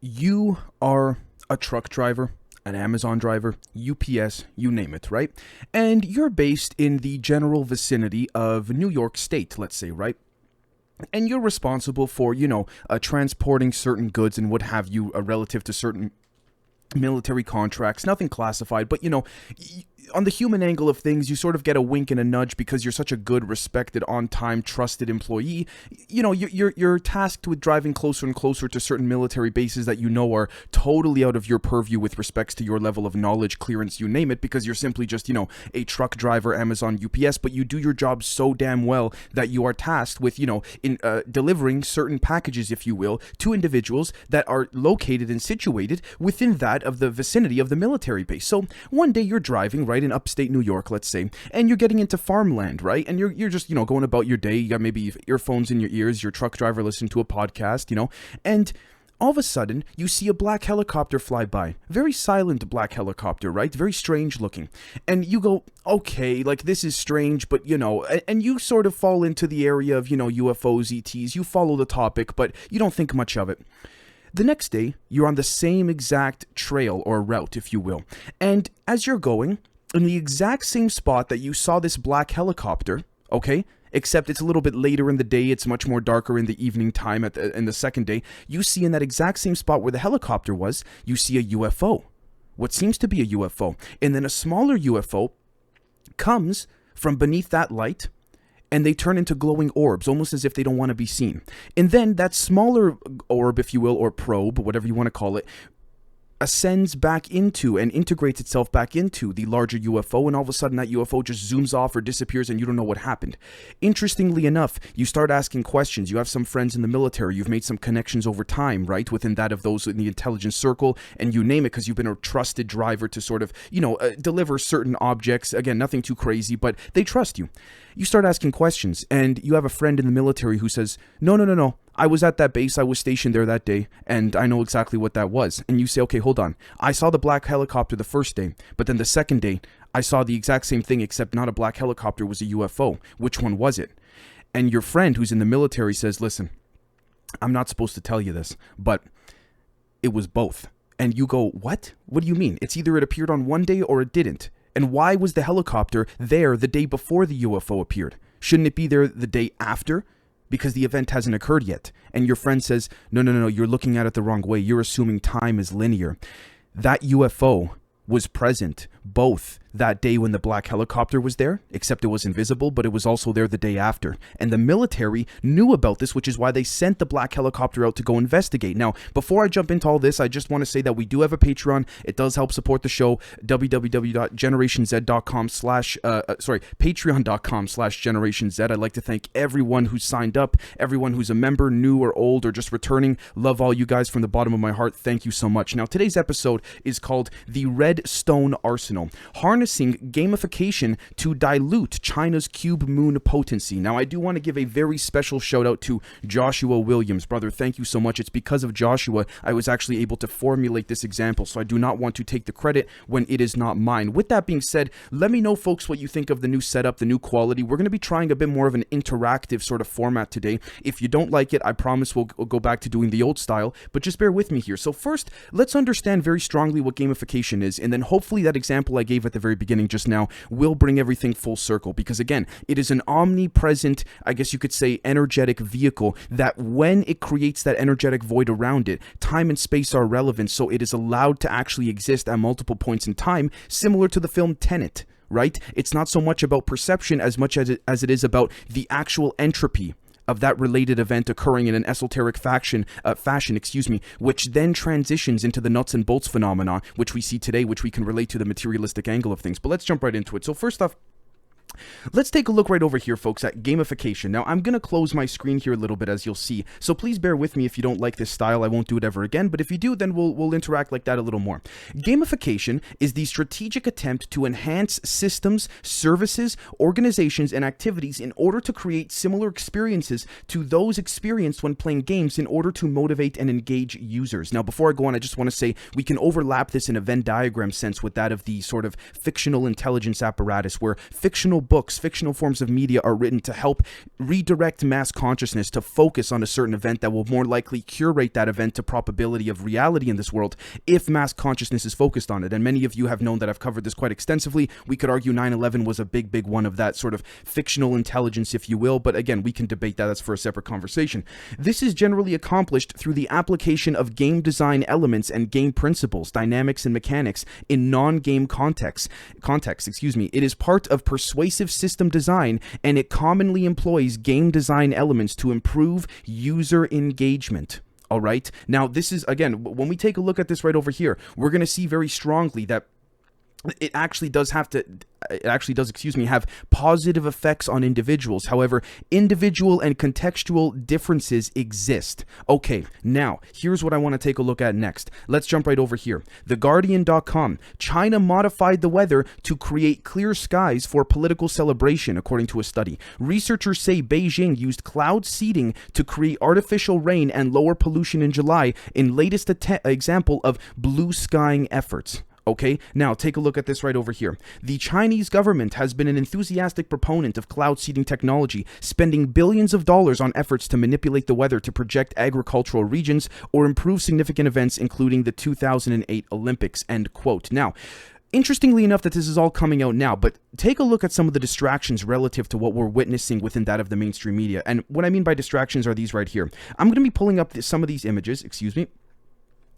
You are a truck driver, an Amazon driver, UPS, you name it, right? And you're based in the general vicinity of New York State, let's say, right? And you're responsible for, transporting certain goods and what have you relative to certain military contracts, nothing classified, but on the human angle of things, you sort of get a wink and a nudge because you're such a good, respected, on-time, trusted employee. You're tasked with driving closer and closer to certain military bases that are totally out of your purview with respects to your level of knowledge, clearance, you name it, because you're simply just, a truck driver, Amazon, UPS, but you do your job so damn well that you are tasked with, delivering certain packages, if you will, to individuals that are located and situated within that of the vicinity of the military base. So one day you're driving, right, in upstate New York, let's say, and you're getting into farmland, right? And you're just, going about your day. You got maybe earphones in your ears, your truck driver listening to a podcast, and all of a sudden you see a black helicopter fly by. Very silent black helicopter, right? Very strange looking. And you go, okay, like this is strange, but and you sort of fall into the area of, UFOs, ETs. You follow the topic, but you don't think much of it. The next day, you're on the same exact trail or route, if you will. And as you're going, in the exact same spot that you saw this black helicopter, okay, except it's a little bit later in the day, it's much more darker in the evening time in the second day, you see in that exact same spot where the helicopter was, you see a UFO. What seems to be a UFO. And then a smaller UFO comes from beneath that light, and they turn into glowing orbs, almost as if they don't want to be seen. And then that smaller orb, if you will, or probe, whatever you want to call it, ascends back into and integrates itself back into the larger UFO, and all of a sudden that UFO just zooms off or disappears and you don't know what happened. Interestingly enough, you start asking questions. You have some friends in the military. You've made some connections over time, right, within that of those in the intelligence circle, and you name it, because you've been a trusted driver to sort of, deliver certain objects. Again, nothing too crazy, but they trust you. You start asking questions, and you have a friend in the military who says, no, I was at that base, I was stationed there that day, and I know exactly what that was. And you say, okay, hold on. I saw the black helicopter the first day, but then the second day, I saw the exact same thing, except not a black helicopter, it was a UFO. Which one was it? And your friend who's in the military says, listen, I'm not supposed to tell you this, but it was both. And you go, what? What do you mean? It's either it appeared on one day or it didn't. And why was the helicopter there the day before the UFO appeared? Shouldn't it be there the day after? Because the event hasn't occurred yet. And your friend says, no, you're looking at it the wrong way. You're assuming time is linear. That UFO was present both that day when the black helicopter was there, except it was invisible, but it was also there the day after. And the military knew about this, which is why they sent the black helicopter out to go investigate. Now, before I jump into all this, I just want to say that we do have a Patreon. It does help support the show. patreon.com/GenerationZ. I'd like to thank everyone who's signed up, everyone who's a member, new or old, or just returning. Love all you guys from the bottom of my heart. Thank you so much. Now, today's episode is called The Red Stone Arsenal. Harnessing gamification to dilute China's cube moon potency. Now, I do want to give a very special shout out to Joshua Williams. Brother, thank you so much. It's because of Joshua I was actually able to formulate this example, so I do not want to take the credit when it is not mine. With that being said, let me know, folks, what you think of the new setup, the new quality. We're going to be trying a bit more of an interactive sort of format today. If you don't like it, I promise we'll go back to doing the old style, but just bear with me here. So first, let's understand very strongly what gamification is, and then hopefully that example I gave at the very beginning just now will bring everything full circle, because again, it is an omnipresent, I guess you could say, energetic vehicle that when it creates that energetic void around it, time and space are relevant, so it is allowed to actually exist at multiple points in time, similar to the film Tenet, right? It's not so much about perception as much as it is about the actual entropy of that related event occurring in an esoteric fashion, which then transitions into the nuts and bolts phenomenon, which we see today, which we can relate to the materialistic angle of things. But let's jump right into it. So first off, let's take a look right over here, folks, at gamification. Now, I'm going to close my screen here a little bit, as you'll see, so please bear with me if you don't like this style. I won't do it ever again, but if you do, then we'll interact like that a little more. Gamification is the strategic attempt to enhance systems, services, organizations, and activities in order to create similar experiences to those experienced when playing games in order to motivate and engage users. Now, before I go on, I just want to say we can overlap this in a Venn diagram sense with that of the sort of fictional intelligence apparatus, where fictional books, fictional forms of media are written to help redirect mass consciousness to focus on a certain event that will more likely curate that event to probability of reality in this world if mass consciousness is focused on it. And many of you have known that I've covered this quite extensively. We could argue 9/11 was a big one of that sort of fictional intelligence, if you will, but again, we can debate that. That's for a separate conversation. This is generally accomplished through the application of game design elements and game principles, dynamics and mechanics in non-game context. It is part of persuasive system design, and it commonly employs game design elements to improve user engagement. All right. Now, this is, again, when we take a look at this right over here, we're going to see very strongly that it actually does have positive effects on individuals. However, individual and contextual differences exist. Okay, now, here's what I want to take a look at next. Let's jump right over here. TheGuardian.com. China modified the weather to create clear skies for political celebration, according to a study. Researchers say Beijing used cloud seeding to create artificial rain and lower pollution in July, in latest example of blue skying efforts. Okay, now take a look at this right over here. The Chinese government has been an enthusiastic proponent of cloud seeding technology, spending billions of dollars on efforts to manipulate the weather to project agricultural regions or improve significant events, including the 2008 Olympics, end quote. Now, interestingly enough that this is all coming out now, but take a look at some of the distractions relative to what we're witnessing within that of the mainstream media. And what I mean by distractions are these right here. I'm going to be pulling up some of these images, excuse me.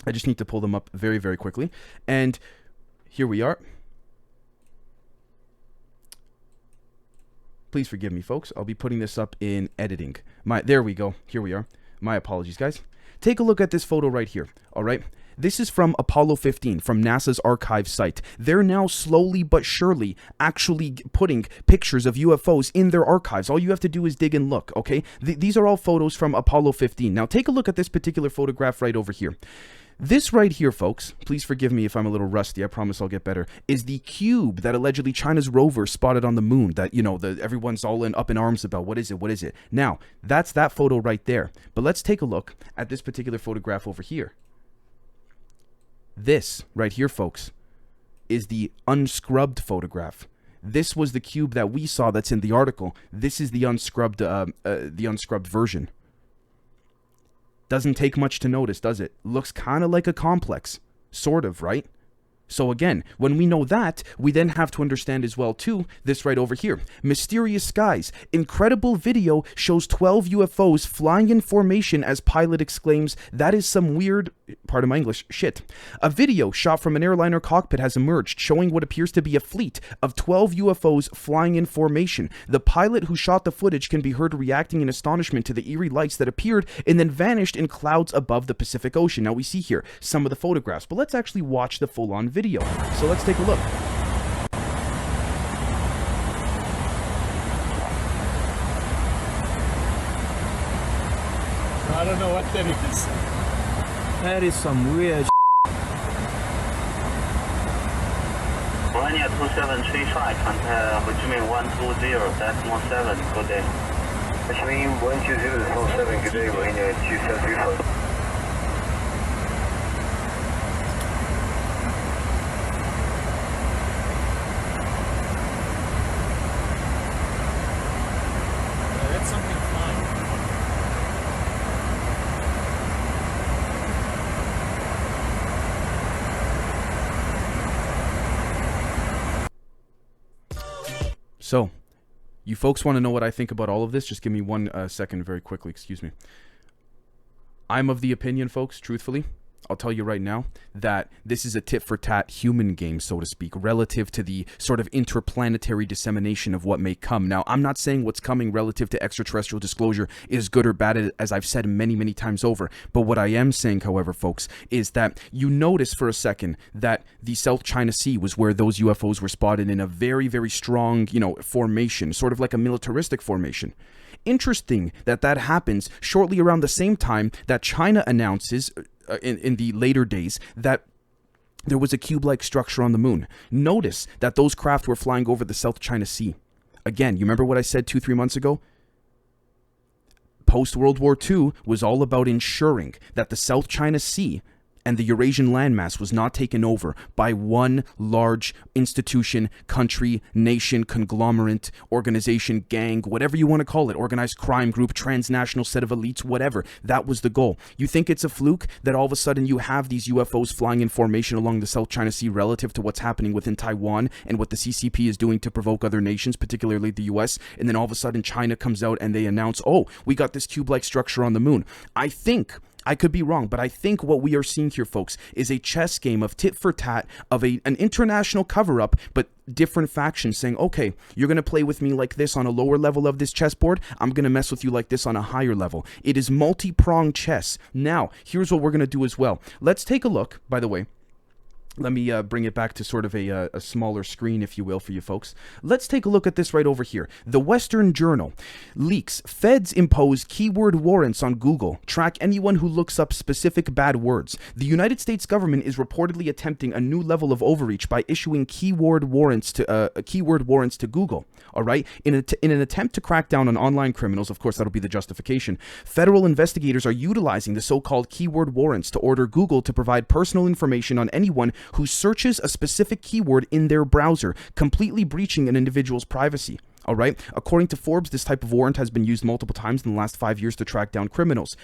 I just need to pull them up very, very quickly. And here we are. Please forgive me, folks. I'll be putting this up in editing. There we go. Here we are. My apologies, guys. Take a look at this photo right here. All right. This is from Apollo 15, from NASA's archive site. They're now slowly but surely actually putting pictures of UFOs in their archives. All you have to do is dig and look, okay? These are all photos from Apollo 15. Now, take a look at this particular photograph right over here. This right here, folks, please forgive me if I'm a little rusty, I promise I'll get better, is the cube that allegedly China's rover spotted on the moon that, you know, everyone's all up in arms about. What is it? What is it? Now, that's that photo right there. But let's take a look at this particular photograph over here. This right here, folks, is the unscrubbed photograph. This was the cube that we saw that's in the article. This is the unscrubbed version. Doesn't take much to notice, does it? Looks kind of like a complex. Sort of, right? So again, when we know that, we then have to understand as well, too, this right over here. Mysterious skies. Incredible video shows 12 UFOs flying in formation as pilot exclaims, "That is some weird," pardon my English, shit. A video shot from an airliner cockpit has emerged, showing what appears to be a fleet of 12 UFOs flying in formation. The pilot who shot the footage can be heard reacting in astonishment to the eerie lights that appeared and then vanished in clouds above the Pacific Ocean. Now we see here some of the photographs, but let's actually watch the full-on video. So let's take a look. I don't know what that is. That is some weird Romania 2735, contact Ho Chi Minh 120, decimal 7, good day. Ho Chi Minh 120, decimal 7, good day, Romania 2735. That's something fine. So, you folks want to know what I think about all of this? Just give me one second very quickly, excuse me. I'm of the opinion, folks, truthfully, I'll tell you right now, that this is a tit-for-tat human game, so to speak, relative to the sort of interplanetary dissemination of what may come. Now, I'm not saying what's coming relative to extraterrestrial disclosure is good or bad, as I've said many, many times over. But what I am saying, however, folks, is that you notice for a second that the South China Sea was where those UFOs were spotted in a very, very strong, formation, sort of like a militaristic formation. Interesting that that happens shortly around the same time that China announces in the later days that there was a cube-like structure on the moon. Notice that those craft were flying over the South China Sea. Again, you remember what I said 2-3 months ago? Post-World War II was all about ensuring that the South China Sea and the Eurasian landmass was not taken over by one large institution, country, nation, conglomerate, organization, gang, whatever you want to call it, organized crime group, transnational set of elites, whatever. That was the goal. You think it's a fluke that all of a sudden you have these UFOs flying in formation along the South China Sea relative to what's happening within Taiwan and what the CCP is doing to provoke other nations, particularly the US, and then all of a sudden China comes out and they announce, oh, we got this cube-like structure on the moon. I could be wrong, but I think what we are seeing here, folks, is a chess game of tit for tat of an international cover-up, but different factions saying, okay, you're going to play with me like this on a lower level of this chessboard. I'm going to mess with you like this on a higher level. It is multi-pronged chess. Now, here's what we're going to do as well. Let's take a look, by the way. Let me bring it back to sort of a smaller screen, if you will, for you folks. Let's take a look at this right over here. The Western Journal leaks. Feds impose keyword warrants on Google. Track anyone who looks up specific bad words. The United States government is reportedly attempting a new level of overreach by issuing keyword warrants to Google. All right, in an attempt to crack down on online criminals, of course that'll be the justification. Federal investigators are utilizing the so-called keyword warrants to order Google to provide personal information on anyone who searches a specific keyword in their browser, completely breaching an individual's privacy. All right. According to Forbes, this type of warrant has been used multiple times in the last 5 years to track down criminals.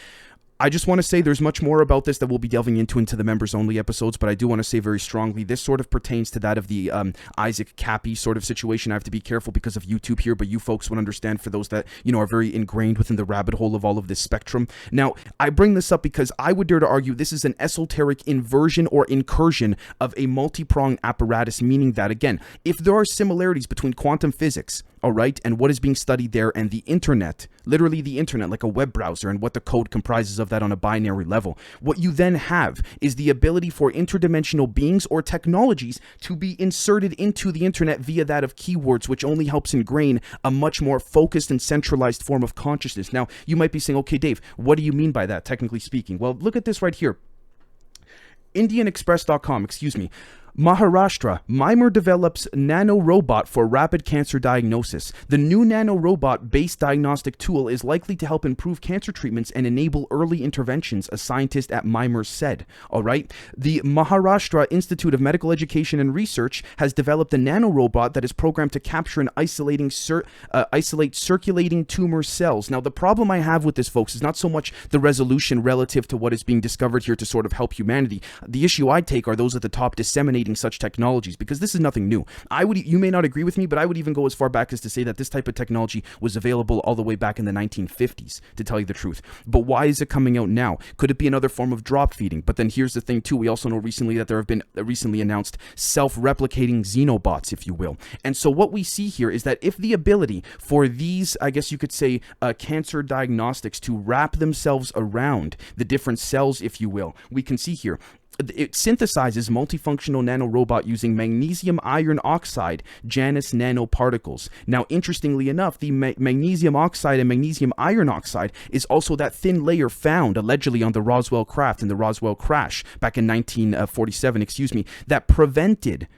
I just want to say there's much more about this that we'll be delving into the members-only episodes, but I do want to say very strongly, this sort of pertains to that of the Isaac Cappy sort of situation. I have to be careful because of YouTube here, but you folks would understand for those that, you know, are very ingrained within the rabbit hole of all of this spectrum. Now, I bring this up because I would dare to argue this is an esoteric inversion or incursion of a multi-pronged apparatus, meaning that, again, if there are similarities between quantum physics, all right, and what is being studied there and the internet, literally the internet, like a web browser, and what the code comprises of that on a binary level. What you then have is the ability for interdimensional beings or technologies to be inserted into the internet via that of keywords, which only helps ingrain a much more focused and centralized form of consciousness. Now, you might be saying, okay, Dave, what do you mean by that, technically speaking? Well, look at this right here. IndianExpress.com, excuse me. Maharashtra, Mimer develops nanorobot for rapid cancer diagnosis. The new nanorobot-based diagnostic tool is likely to help improve cancer treatments and enable early interventions, a scientist at Mimer said. All right. The Maharashtra Institute of Medical Education and Research has developed a nanorobot that is programmed to capture and isolate circulating tumor cells. Now, the problem I have with this, folks, is not so much the resolution relative to what is being discovered here to sort of help humanity. The issue I take are those at the top disseminating such technologies, because this is nothing new. You may not agree with me, but I would even go as far back as to say that this type of technology was available all the way back in the 1950s, to tell you the truth. But why is it coming out now? Could it be another form of drop feeding? But then here's the thing too, we also know recently that there have been recently announced self-replicating Xenobots, if you will. And so what we see here is that if the ability for these, I guess you could say, cancer diagnostics to wrap themselves around the different cells, if you will, we can see here, it synthesizes multifunctional nanorobot using magnesium iron oxide Janus nanoparticles. Now, interestingly enough, the magnesium oxide and magnesium iron oxide is also that thin layer found allegedly on the Roswell craft in the Roswell crash back in 1947, that prevented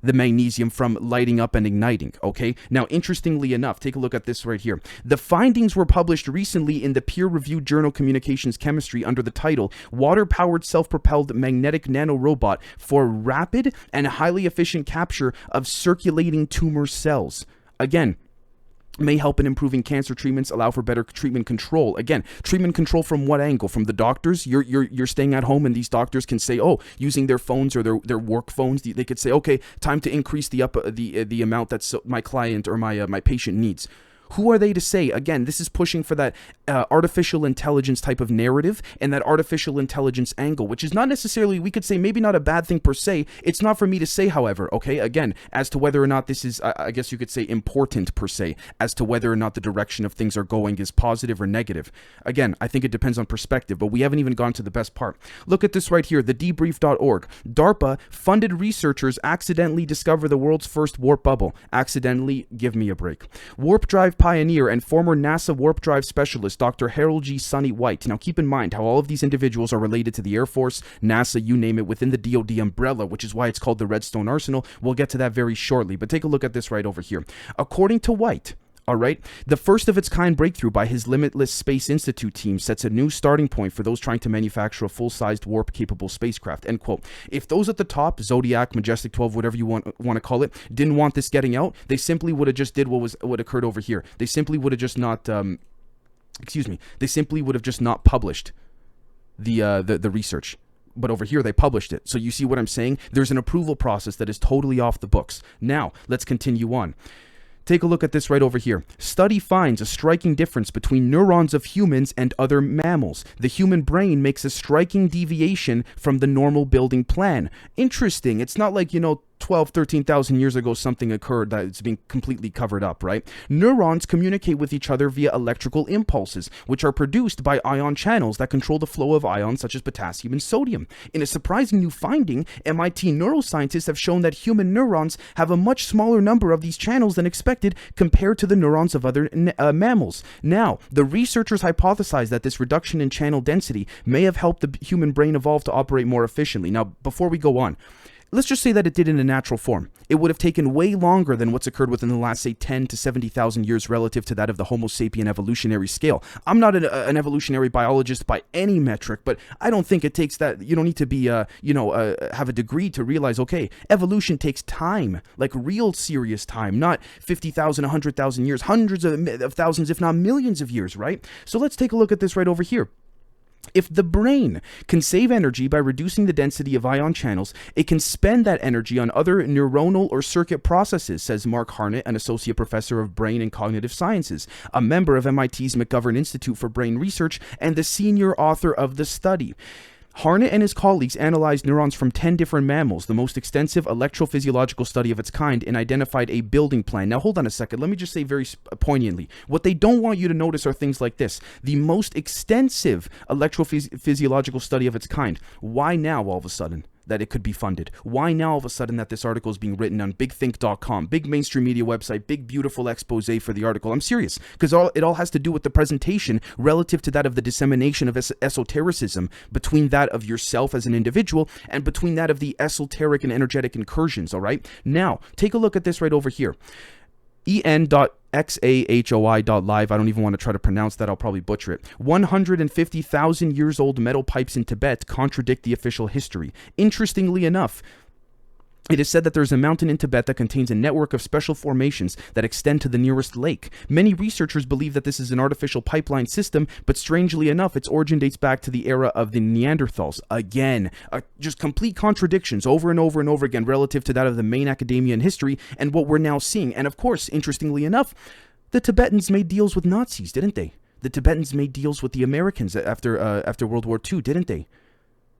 the magnesium from lighting up and igniting, okay? Now, interestingly enough, take a look at this right here. The findings were published recently in the peer-reviewed journal Communications Chemistry under the title Water-Powered Self-Propelled Magnetic Nanorobot for Rapid and Highly Efficient Capture of Circulating Tumor Cells. Again, may help in improving cancer treatments, allow for better treatment control. Again, treatment control from what angle? From the doctors? You're staying at home and these doctors can say, oh, using their phones or their work phones, they could say, okay, time to increase the amount that my client or my patient needs. Who are they to say? Again, this is pushing for that artificial intelligence type of narrative and that artificial intelligence angle, which is not necessarily, we could say, maybe not a bad thing per se. It's not for me to say, however, okay? Again, as to whether or not this is, I guess you could say, important per se, as to whether or not the direction of things are going is positive or negative. Again, I think it depends on perspective, but we haven't even gone to the best part. Look at this right here, thedebrief.org. DARPA-funded researchers accidentally discover the world's first warp bubble. Accidentally, give me a break. Warp drive pioneer and former NASA warp drive specialist Dr. Harold G. Sonny White. Now keep in mind how all of these individuals are related to the Air Force, NASA, you name it, within the DoD umbrella, which is why it's called the Redstone Arsenal. We'll get to that very shortly, but take a look at this right over here. According to White, All right. The first of its kind breakthrough by his Limitless Space Institute team sets a new starting point for those trying to manufacture a full-sized warp-capable spacecraft. End quote. If those at the top, Zodiac, Majestic 12, whatever you want to call it, didn't want this getting out, they simply would have just did what occurred over here. They simply would have just not. They simply would have just not published the research. But over here, they published it. So you see what I'm saying? There's an approval process that is totally off the books. Now, let's continue on. Take a look at this right over here. Study finds a striking difference between neurons of humans and other mammals. The human brain makes a striking deviation from the normal building plan. Interesting. It's not like, 12, 13,000 years ago something occurred that's being completely covered up, right? Neurons communicate with each other via electrical impulses, which are produced by ion channels that control the flow of ions such as potassium and sodium. In a surprising new finding, MIT neuroscientists have shown that human neurons have a much smaller number of these channels than expected compared to the neurons of other mammals. Now, the researchers hypothesize that this reduction in channel density may have helped the human brain evolve to operate more efficiently. Now, before we go on, let's just say that it did in a natural form. It would have taken way longer than what's occurred within the last, say, 10 to 70,000 years relative to that of the Homo sapien evolutionary scale. I'm not an evolutionary biologist by any metric, but I don't think it takes that. You don't need to be, have a degree to realize, okay, evolution takes time, like real serious time, not 50,000, 100,000 years, hundreds of thousands, if not millions of years, right? So let's take a look at this right over here. If the brain can save energy by reducing the density of ion channels, it can spend that energy on other neuronal or circuit processes, says Mark Harnett, an associate professor of brain and cognitive sciences, a member of MIT's McGovern Institute for Brain Research, and the senior author of the study. Harnett and his colleagues analyzed neurons from 10 different mammals, the most extensive electrophysiological study of its kind, and identified a building plan. Now, hold on a second. Let me just say very poignantly, what they don't want you to notice are things like this. The most extensive electrophysiological study of its kind. Why now, all of a sudden, that it could be funded? Why now all of a sudden that this article is being written on bigthink.com, big mainstream media website, big beautiful expose for the article? I'm serious, because it all has to do with the presentation relative to that of the dissemination of esotericism between that of yourself as an individual and between that of the esoteric and energetic incursions, all right? Now, take a look at this right over here. en.xahoi.live. I don't even want to try to pronounce that. I'll probably butcher it. 150,000 years old metal pipes in Tibet contradict the official history. Interestingly enough, it is said that there is a mountain in Tibet that contains a network of special formations that extend to the nearest lake. Many researchers believe that this is an artificial pipeline system, but strangely enough, its origin dates back to the era of the Neanderthals. Again, just complete contradictions over and over and over again relative to that of the main academia in history and what we're now seeing. And of course, interestingly enough, the Tibetans made deals with Nazis, didn't they? The Tibetans made deals with the Americans after World War II, didn't they?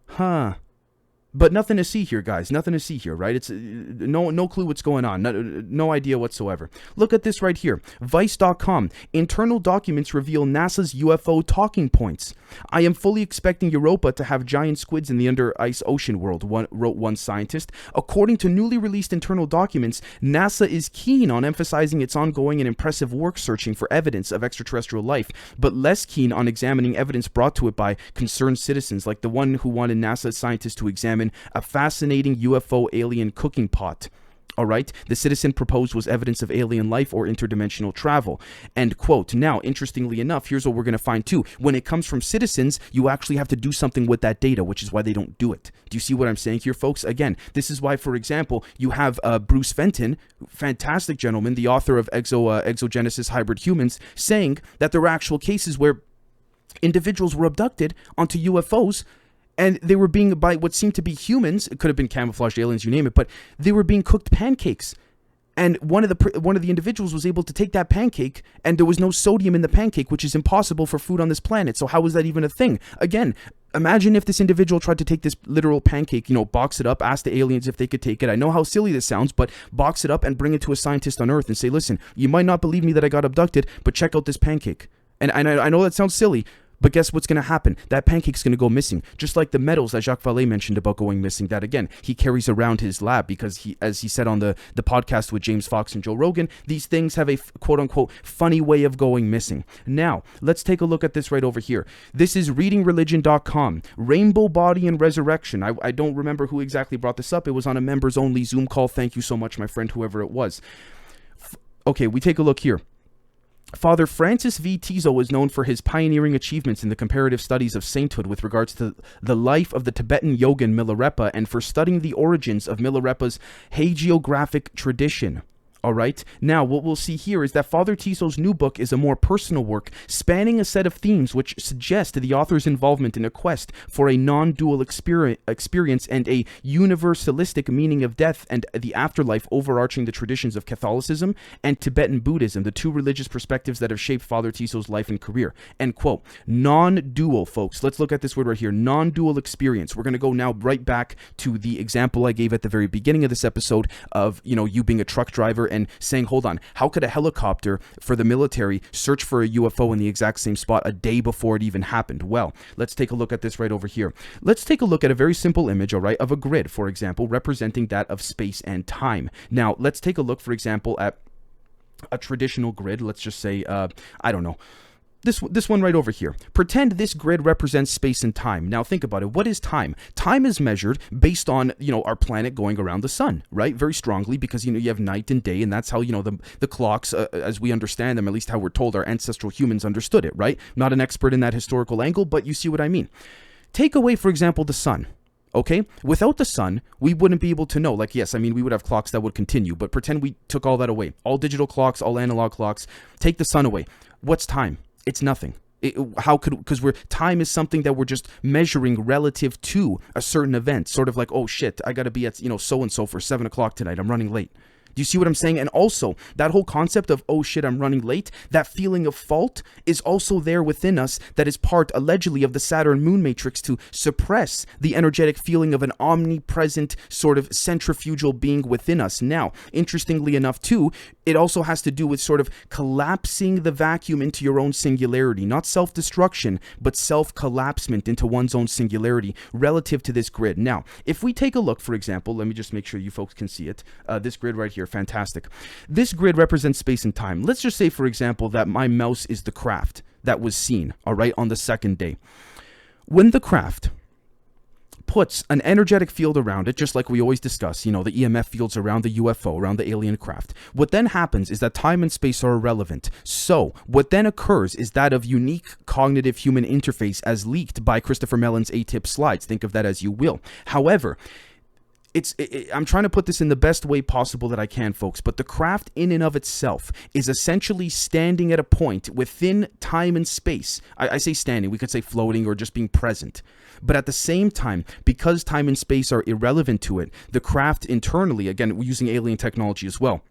Huh. But nothing to see here, guys. Nothing to see here, right? It's no clue what's going on. No idea whatsoever. Look at this right here. Vice.com. Internal documents reveal NASA's UFO talking points. I am fully expecting Europa to have giant squids in the under-ice ocean world, wrote one scientist. According to newly released internal documents, NASA is keen on emphasizing its ongoing and impressive work searching for evidence of extraterrestrial life, but less keen on examining evidence brought to it by concerned citizens, like the one who wanted NASA scientists to examine a fascinating UFO alien cooking pot. All right, the citizen proposed was evidence of alien life or interdimensional travel. End quote. Now, interestingly enough, here's what we're going to find too. When it comes from citizens, you actually have to do something with that data, which is why they don't do it. Do you see what I'm saying here, folks? Again, this is why, for example, you have Bruce Fenton, fantastic gentleman, the author of Exogenesis Hybrid Humans, saying that there were actual cases where individuals were abducted onto UFOs, and they were being, by what seemed to be humans, it could have been camouflaged aliens, you name it, but they were being cooked pancakes. And one of the individuals was able to take that pancake, and there was no sodium in the pancake, which is impossible for food on this planet. So how was that even a thing? Again, imagine if this individual tried to take this literal pancake, box it up, ask the aliens if they could take it. I know how silly this sounds, but box it up and bring it to a scientist on Earth and say, listen, you might not believe me that I got abducted, but check out this pancake. And I know that sounds silly, but guess what's going to happen? That pancake's going to go missing. Just like the metals that Jacques Vallée mentioned about going missing, that again, he carries around his lab because he, as he said on the podcast with James Fox and Joe Rogan, these things have a quote unquote funny way of going missing. Now, let's take a look at this right over here. This is readingreligion.com. Rainbow Body and Resurrection. I don't remember who exactly brought this up. It was on a members only Zoom call. Thank you so much, my friend, whoever it was. Okay, we take a look here. Father Francis V. Tiso is known for his pioneering achievements in the comparative studies of sainthood with regards to the life of the Tibetan yogin Milarepa and for studying the origins of Milarepa's hagiographic tradition. All right. Now, what we'll see here is that Father Tiso's new book is a more personal work spanning a set of themes which suggest the author's involvement in a quest for a non-dual experience and a universalistic meaning of death and the afterlife overarching the traditions of Catholicism and Tibetan Buddhism, the two religious perspectives that have shaped Father Tiso's life and career. End quote. Non-dual, folks. Let's look at this word right here. Non-dual experience. We're going to go now right back to the example I gave at the very beginning of this episode of, you being a truck driver and saying, hold on, how could a helicopter for the military search for a UFO in the exact same spot a day before it even happened? Well, let's take a look at this right over here. Let's take a look at a very simple image, all right, of a grid, for example, representing that of space and time. Now, let's take a look, for example, at a traditional grid. Let's just say, I don't know, this one right over here. Pretend this grid represents space and time. Now think about it. What is time? Time is measured based on, our planet going around the sun, right? Very strongly because, you have night and day, and that's how, the clocks, as we understand them, at least how we're told our ancestral humans understood it, right? Not an expert in that historical angle, but you see what I mean. Take away, for example, the sun. Okay, without the sun, we wouldn't be able to know. Like, yes, I mean, we would have clocks that would continue, but pretend we took all that away. All digital clocks, all analog clocks. Take the sun away. What's time? It's nothing. Because time is something that we're just measuring relative to a certain event. Sort of like, oh shit, I gotta be at, so-and-so for 7 o'clock tonight. I'm running late. Do you see what I'm saying? And also, that whole concept of, oh shit, I'm running late, that feeling of fault is also there within us that is part, allegedly, of the Saturn moon matrix to suppress the energetic feeling of an omnipresent sort of centrifugal being within us. Now, interestingly enough, too, it also has to do with sort of collapsing the vacuum into your own singularity. Not self-destruction, but self-collapsement into one's own singularity relative to this grid. Now, if we take a look, for example, let me just make sure you folks can see it. This grid right here. Fantastic. This grid represents space and time. Let's just say, for example, that my mouse is the craft that was seen, all right, on the second day. When the craft puts an energetic field around it, just like we always discuss, the EMF fields around the UFO, around the alien craft, what then happens is that time and space are irrelevant. So what then occurs is that of unique cognitive human interface as leaked by Christopher Mellon's A-tip slides. Think of that as you will. However, I'm trying to put this in the best way possible that I can, folks, but the craft in and of itself is essentially standing at a point within time and space. I say standing, we could say floating or just being present. But at the same time, because time and space are irrelevant to it, the craft internally, again, we're using alien technology as well,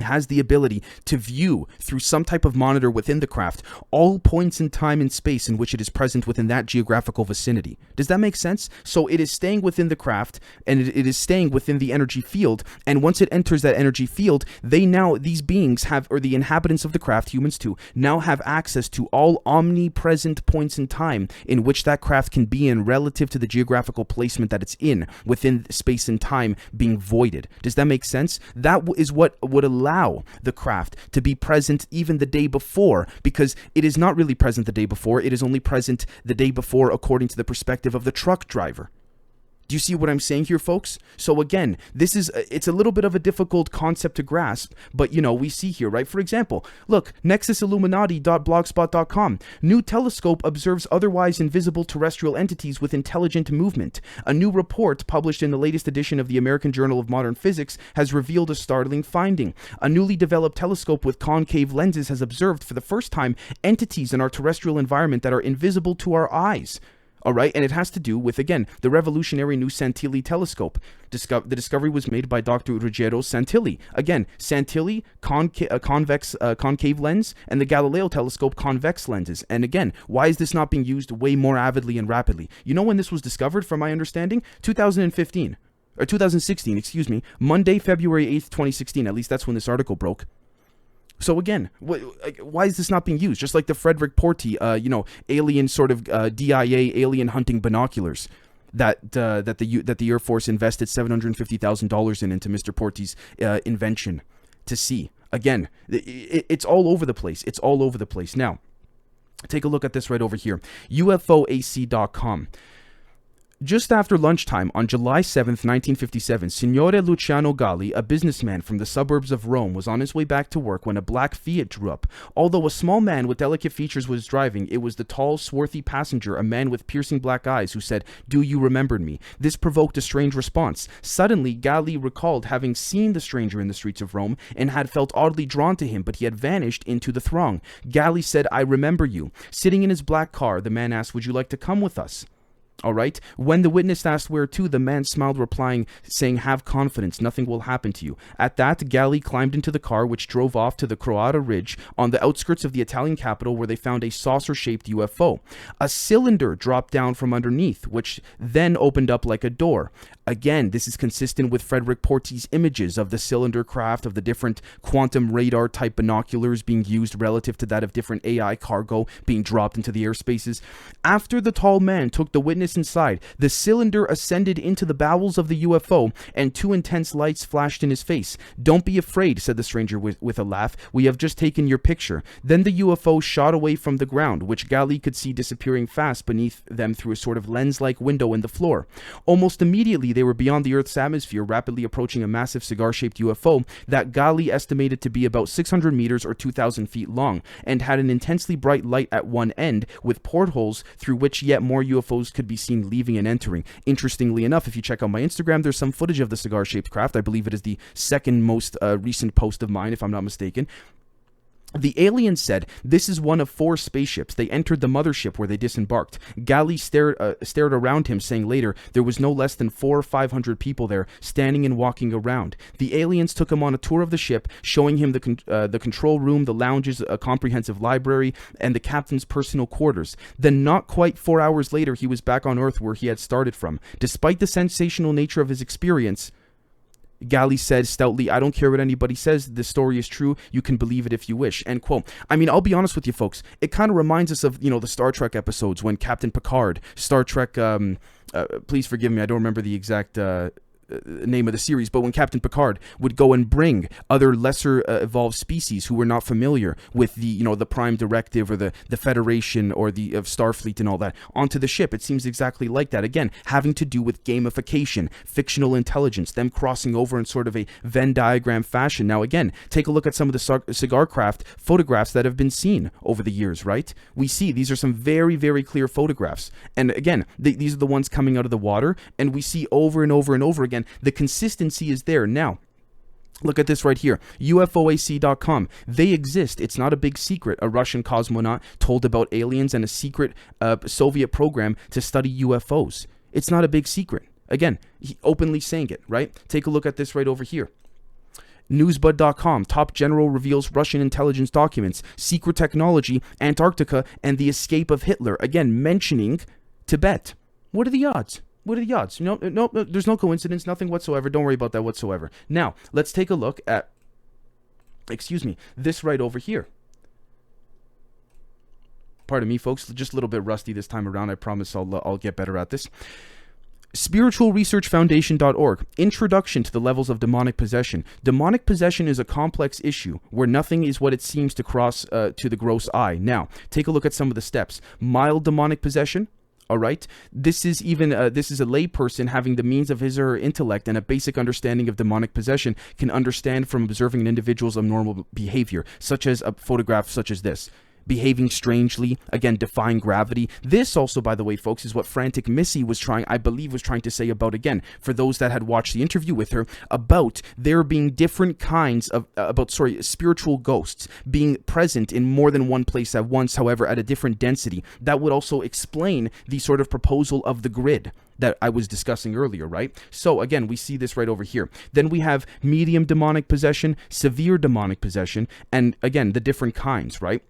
has the ability to view through some type of monitor within the craft all points in time and space in which it is present within that geographical vicinity. Does that make sense? So it is staying within the craft and it is staying within the energy field, and once it enters that energy field, these beings have, or the inhabitants of the craft, humans too, now have access to all omnipresent points in time in which that craft can be in relative to the geographical placement that it's in within space and time being voided. Does that make sense? That is what would allow the craft to be present even the day before, because it is not really present the day before, it is only present the day before according to the perspective of the truck driver. Do you see what I'm saying here, folks? So again, it's a little bit of a difficult concept to grasp, but we see here, right? For example, look, nexusilluminati.blogspot.com. New telescope observes otherwise invisible terrestrial entities with intelligent movement. A new report published in the latest edition of the American Journal of Modern Physics has revealed a startling finding. A newly developed telescope with concave lenses has observed for the first time entities in our terrestrial environment that are invisible to our eyes. All right, and it has to do with, again, the revolutionary new Santilli telescope. The discovery was made by Dr. Ruggero Santilli. Again, Santilli, concave lens, and the Galileo telescope, convex lenses. And again, why is this not being used way more avidly and rapidly? You know when this was discovered, from my understanding? 2016, excuse me. Monday, February 8th, 2016. At least that's when this article broke. So again, why is this not being used? Just like the Frederick Porte, alien sort of DIA alien hunting binoculars that the Air Force invested $750,000 into Mr. Porte's invention to see. Again, it's all over the place. It's all over the place. Now, take a look at this right over here. UFOAC.com. Just after lunchtime on July 7th, 1957, Signore Luciano Galli, a businessman from the suburbs of Rome, was on his way back to work when a black Fiat drew up. Although a small man with delicate features was driving, it was the tall, swarthy passenger, a man with piercing black eyes, who said, "Do you remember me?" This provoked a strange response. Suddenly, Galli recalled having seen the stranger in the streets of Rome and had felt oddly drawn to him, but he had vanished into the throng. Galli said, "I remember you." Sitting in his black car, the man asked, "Would you like to come with us?" All right. When the witness asked where to, the man smiled, replying, saying, "Have confidence, nothing will happen to you." At that, Galli climbed into the car, which drove off to the Croata Ridge on the outskirts of the Italian capital, where they found a saucer-shaped UFO. A cylinder dropped down from underneath, which then opened up like a door. Again, this is consistent with Frederick Porti's images of the cylinder craft, of the different quantum radar type binoculars being used relative to that of different AI cargo being dropped into the airspaces. After the tall man took the witness inside, the cylinder ascended into the bowels of the UFO, and two intense lights flashed in his face. "Don't be afraid," said the stranger with a laugh. "We have just taken your picture." Then the UFO shot away from the ground, which Galli could see disappearing fast beneath them through a sort of lens-like window in the floor. Almost immediately, they were beyond the Earth's atmosphere, rapidly approaching a massive cigar-shaped UFO that Galli estimated to be about 600 meters or 2,000 feet long, and had an intensely bright light at one end, with portholes through which yet more UFOs could be seen leaving and entering. Interestingly enough, if you check out my Instagram, there's some footage of the cigar-shaped craft. I believe it is the second most recent post of mine, if I'm not mistaken. The alien said, "This is one of 4 spaceships. They entered the mothership where they disembarked." Galli stared around him, saying later, "There was no less than 400 or 500 people there, standing and walking around." The aliens took him on a tour of the ship, showing him the control room, the lounges, a comprehensive library, and the captain's personal quarters. Then, not quite 4 hours later, he was back on Earth where he had started from. Despite the sensational nature of his experience, Galli said stoutly, "I don't care what anybody says. The story is true. You can believe it if you wish." End quote. I mean, I'll be honest with you, folks. It kind of reminds us of, the Star Trek episodes when Captain Picard, Star Trek, please forgive me, I don't remember the exact name of the series, but when Captain Picard would go and bring other lesser evolved species who were not familiar with the Prime Directive or the Federation or the of Starfleet and all that onto the ship, it seems exactly like that. Again, having to do with gamification, fictional intelligence, them crossing over in sort of a Venn diagram fashion. Now, again, take a look at some of the cigar craft photographs that have been seen over the years, right? We see these are some very, very clear photographs. And again, these are the ones coming out of the water, and we see over and over and over again, the consistency is there. Now, look at this right here, UFOAC.com. They exist. It's not a big secret. A Russian cosmonaut told about aliens and a secret Soviet program to study UFOs. It's not a big secret. Again, he openly saying it, right? Take a look at this right over here. Newsbud.com, top general reveals Russian intelligence documents, secret technology, Antarctica, and the escape of Hitler. Again, mentioning Tibet. What are the odds? What are the odds? No, there's no coincidence, nothing whatsoever. Don't worry about that whatsoever. Now, let's take a look at, this right over here. Pardon me, folks, just a little bit rusty this time around. I promise I'll get better at this. Spiritualresearchfoundation.org. Introduction to the levels of demonic possession. Demonic possession is a complex issue where nothing is what it seems to cross to the gross eye. Now, take a look at some of the steps. Mild demonic possession. All right. This is a layperson having the means of his or her intellect and a basic understanding of demonic possession can understand from observing an individual's abnormal behavior, such as a photograph such as this. Behaving strangely, again, defying gravity. This also, by the way, folks, is what Frantic Missy was trying to say about, again, for those that had watched the interview with her, about there being different kinds of, spiritual ghosts being present in more than one place at once, however, at a different density. That would also explain the sort of proposal of the grid that I was discussing earlier, right? So again, we see this right over here. Then we have medium demonic possession, severe demonic possession, and again, the different kinds, right?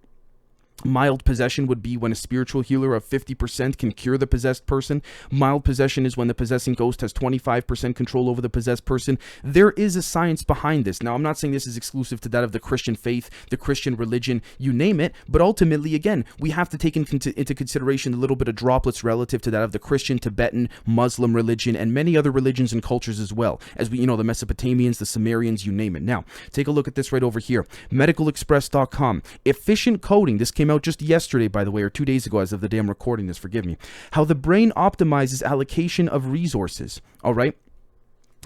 Mild possession would be when a spiritual healer of 50% can cure the possessed person. Mild possession is when the possessing ghost has 25% control over the possessed person. There is a science behind this. Now, I'm not saying this is exclusive to that of the Christian faith, the Christian religion, you name it, but ultimately, again, we have to take into consideration a little bit of droplets relative to that of the Christian, Tibetan, Muslim religion, and many other religions and cultures as well, as we, the Mesopotamians, the Sumerians, you name it. Now, take a look at this right over here. MedicalExpress.com. Efficient coding. This came came out just yesterday, by the way, or 2 days ago as of the day I'm recording this, forgive me, how the brain optimizes allocation of resources, all right?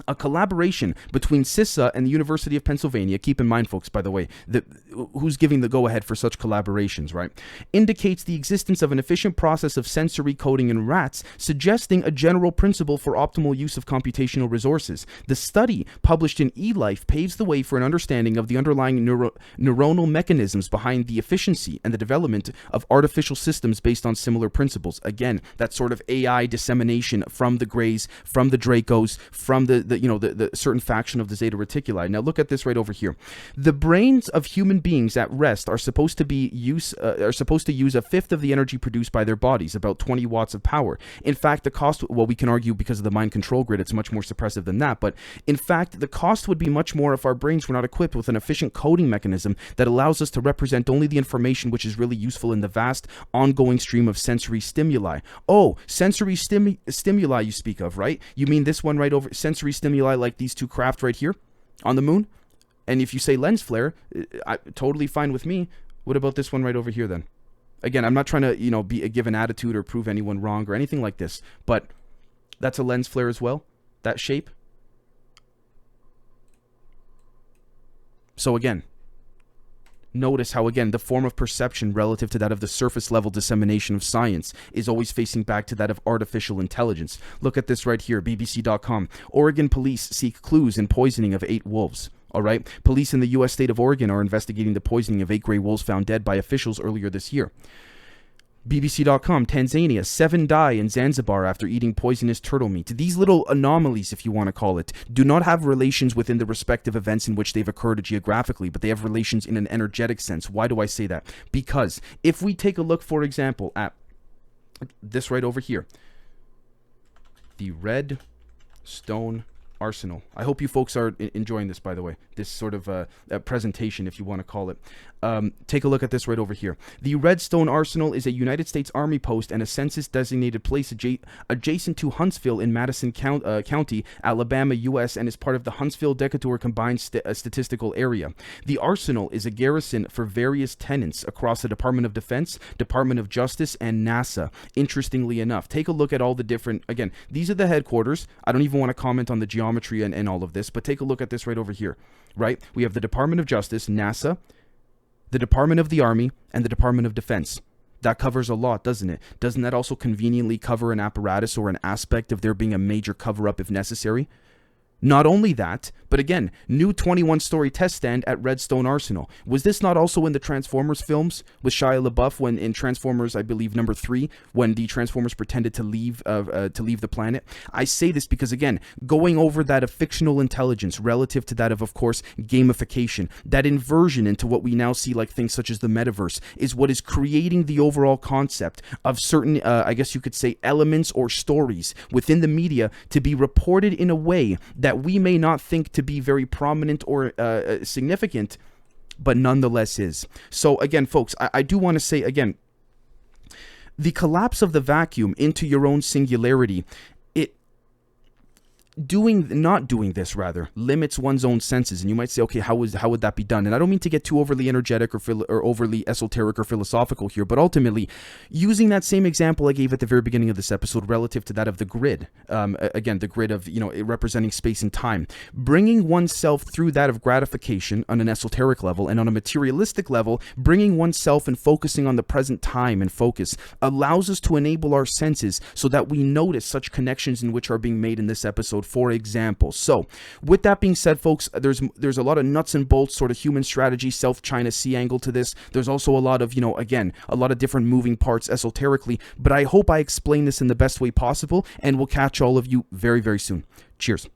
A collaboration between CISA and the University of Pennsylvania, keep in mind, folks, by the way, who's giving the go-ahead for such collaborations, right, indicates the existence of an efficient process of sensory coding in rats, suggesting a general principle for optimal use of computational resources. The study, published in eLife, paves the way for an understanding of the underlying neuronal mechanisms behind the efficiency and the development of artificial systems based on similar principles. Again, that sort of AI dissemination from the Greys, from the Dracos, from the certain faction of the Zeta Reticuli. Now look at this right over here. The brains of human beings at rest are supposed to use a fifth of the energy produced by their bodies, about 20 watts of power. In fact, the cost, well, we can argue because of the mind control grid, it's much more suppressive than that, but in fact, the cost would be much more if our brains were not equipped with an efficient coding mechanism that allows us to represent only the information which is really useful in the vast, ongoing stream of sensory stimuli. Oh, sensory stimuli you speak of, right? You mean this one right over, sensory stimuli like these two craft right here on the moon? And if you say lens flare, totally fine with me. What about this one right over here then? Again, I'm not trying to, give an attitude or prove anyone wrong or anything like this, but that's a lens flare as well, that shape. So again, notice how, again, the form of perception relative to that of the surface level dissemination of science is always facing back to that of artificial intelligence. Look at this right here, BBC.com. Oregon police seek clues in poisoning of 8 wolves. All right. Police in the U.S. state of Oregon are investigating the poisoning of 8 gray wolves found dead by officials earlier this year. BBC.com, Tanzania, 7 die in Zanzibar after eating poisonous turtle meat. These little anomalies, if you want to call it, do not have relations within the respective events in which they've occurred geographically, but they have relations in an energetic sense. Why do I say that? Because if we take a look, for example, at this right over here, the Redstone Arsenal. I hope you folks are enjoying this, by the way, this sort of presentation, if you want to call it. Take a look at this right over here. The Redstone Arsenal is a United States Army post and a census-designated place adjacent to Huntsville in Madison County, Alabama, U.S., and is part of the Huntsville-Decatur Combined Statistical Area. The Arsenal is a garrison for various tenants across the Department of Defense, Department of Justice, and NASA. Interestingly enough, take a look at all the different, again, these are the headquarters. I don't even want to comment on the geometry and all of this, but take a look at this right over here, right? We have the Department of Justice, NASA, the Department of the Army, and the Department of Defense. That covers a lot, doesn't it? Doesn't that also conveniently cover an apparatus or an aspect of there being a major cover-up if necessary? Not only that, but again, new 21-story test stand at Redstone Arsenal. Was this not also in the Transformers films with Shia LaBeouf when in Transformers, I believe, number 3, when the Transformers pretended to leave the planet? I say this because, again, going over that of fictional intelligence relative to that of course, gamification, that inversion into what we now see like things such as the metaverse is what is creating the overall concept of certain, I guess you could say, elements or stories within the media to be reported in a way that we may not think to be very prominent or significant, but nonetheless is. So again, folks, I do want to say again, the collapse of the vacuum into your own singularity, not doing this rather limits one's own senses. And you might say, okay, how would that be done? And I don't mean to get too overly energetic or overly esoteric or philosophical here, but ultimately using that same example I gave at the very beginning of this episode relative to that of the grid, again, the grid of, representing space and time, bringing oneself through that of gratification on an esoteric level, and on a materialistic level, bringing oneself and focusing on the present time and focus allows us to enable our senses so that we notice such connections in which are being made in this episode, for example. So with that being said, folks, there's a lot of nuts and bolts sort of human strategy, South China Sea angle to this. There's also a lot of, again, a lot of different moving parts esoterically, but I hope I explain this in the best way possible, and we'll catch all of you very, very soon. Cheers.